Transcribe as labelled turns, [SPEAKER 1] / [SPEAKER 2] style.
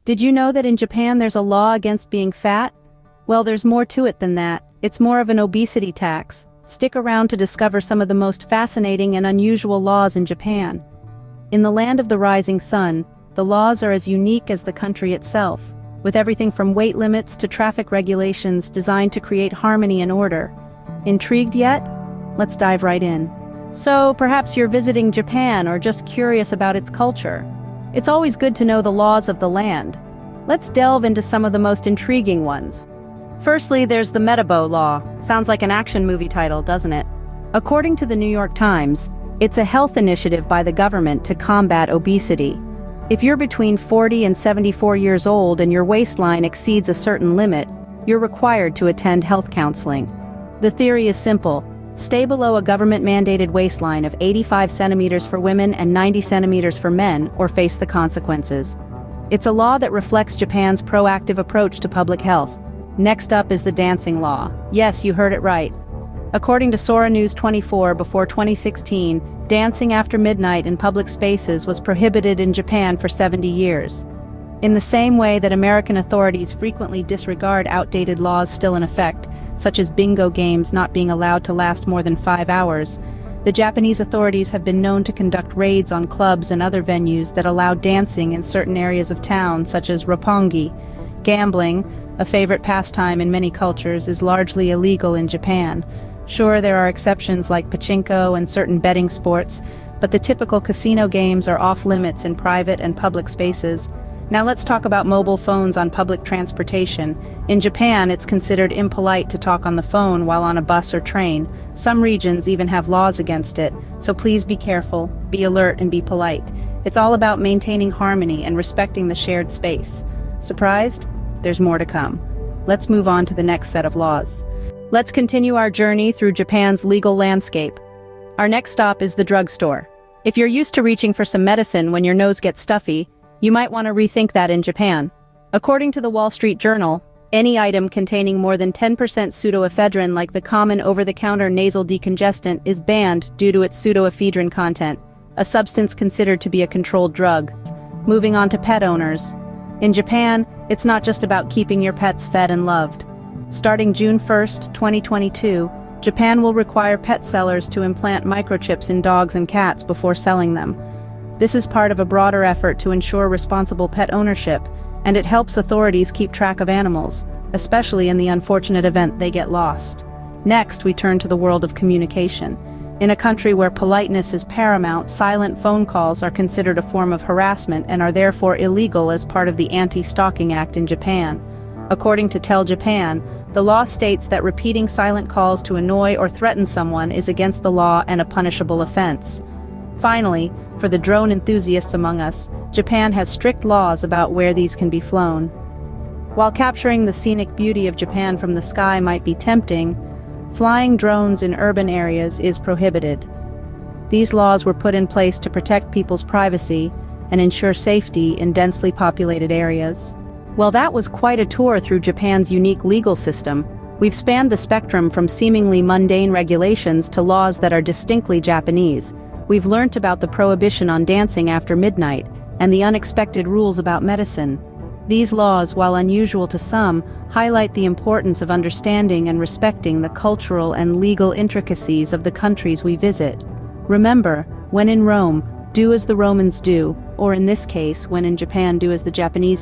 [SPEAKER 1] Did you know that in Japan there's a law against being fat? Well, there's more to it than that. It's more of an obesity tax. Stick around to discover some of the most fascinating and unusual laws in Japan. In the land of the rising sun, the laws are as unique as the country itself, with everything from weight limits to traffic regulations designed to create harmony and order. Intrigued yet? Let's dive right in. So, perhaps you're visiting Japan or just curious about its culture. It's always good to know the laws of the land. Let's delve into some of the most intriguing ones. Firstly, there's the Metabo Law. Sounds like an action movie title, doesn't it? According to the New York Times, it's a health initiative by the government to combat obesity. If you're between 40 and 74 years old and your waistline exceeds a certain limit, you're required to attend health counseling. The theory is simple. Stay below a government-mandated waistline of 85 centimeters for women and 90 centimeters for men, or face the consequences. It's a law that reflects Japan's proactive approach to public health. Next up is the dancing law. Yes, you heard it right. According to Sora News 24, before 2016, dancing after midnight in public spaces was prohibited in Japan for 70 years. In the same way that American authorities frequently disregard outdated laws still in effect, such as bingo games not being allowed to last more than 5 hours, the Japanese authorities have been known to conduct raids on clubs and other venues that allow dancing in certain areas of town, such as roppongi. Gambling, a favorite pastime in many cultures, is largely illegal in Japan. Sure, there are exceptions like pachinko and certain betting sports, but the typical casino games are off-limits in private and public spaces. Now let's talk about mobile phones on public transportation. In Japan, it's considered impolite to talk on the phone while on a bus or train. Some regions even have laws against it, so please be careful, be alert, and be polite. It's all about maintaining harmony and respecting the shared space. Surprised? There's more to come. Let's move on to the next set of laws. Let's continue our journey through Japan's legal landscape. Our next stop is the drugstore. If you're used to reaching for some medicine when your nose gets stuffy, you might want to rethink that in Japan. According to the Wall Street Journal, any item containing more than 10% pseudoephedrine, like the common over-the-counter nasal decongestant, is banned due to its pseudoephedrine content, a substance considered to be a controlled drug. Moving on to pet owners. In Japan, it's not just about keeping your pets fed and loved. Starting June 1st, 2022, Japan will require pet sellers to implant microchips in dogs and cats before selling them. This is part of a broader effort to ensure responsible pet ownership, and it helps authorities keep track of animals, especially in the unfortunate event they get lost. Next, we turn to the world of communication. In a country where politeness is paramount, silent phone calls are considered a form of harassment and are therefore illegal as part of the Anti-Stalking Act in Japan. According to Tell Japan, the law states that repeating silent calls to annoy or threaten someone is against the law and a punishable offense. Finally, for the drone enthusiasts among us, Japan has strict laws about where these can be flown. While capturing the scenic beauty of Japan from the sky might be tempting, flying drones in urban areas is prohibited. These laws were put in place to protect people's privacy and ensure safety in densely populated areas. Well, that was quite a tour through Japan's unique legal system. We've spanned the spectrum from seemingly mundane regulations to laws that are distinctly Japanese. We've learnt about the prohibition on dancing after midnight and the unexpected rules about medicine. These laws, while unusual to some, highlight the importance of understanding and respecting the cultural and legal intricacies of the countries we visit. Remember, when in Rome, do as the Romans do, or in this case, when in Japan, do as the Japanese do.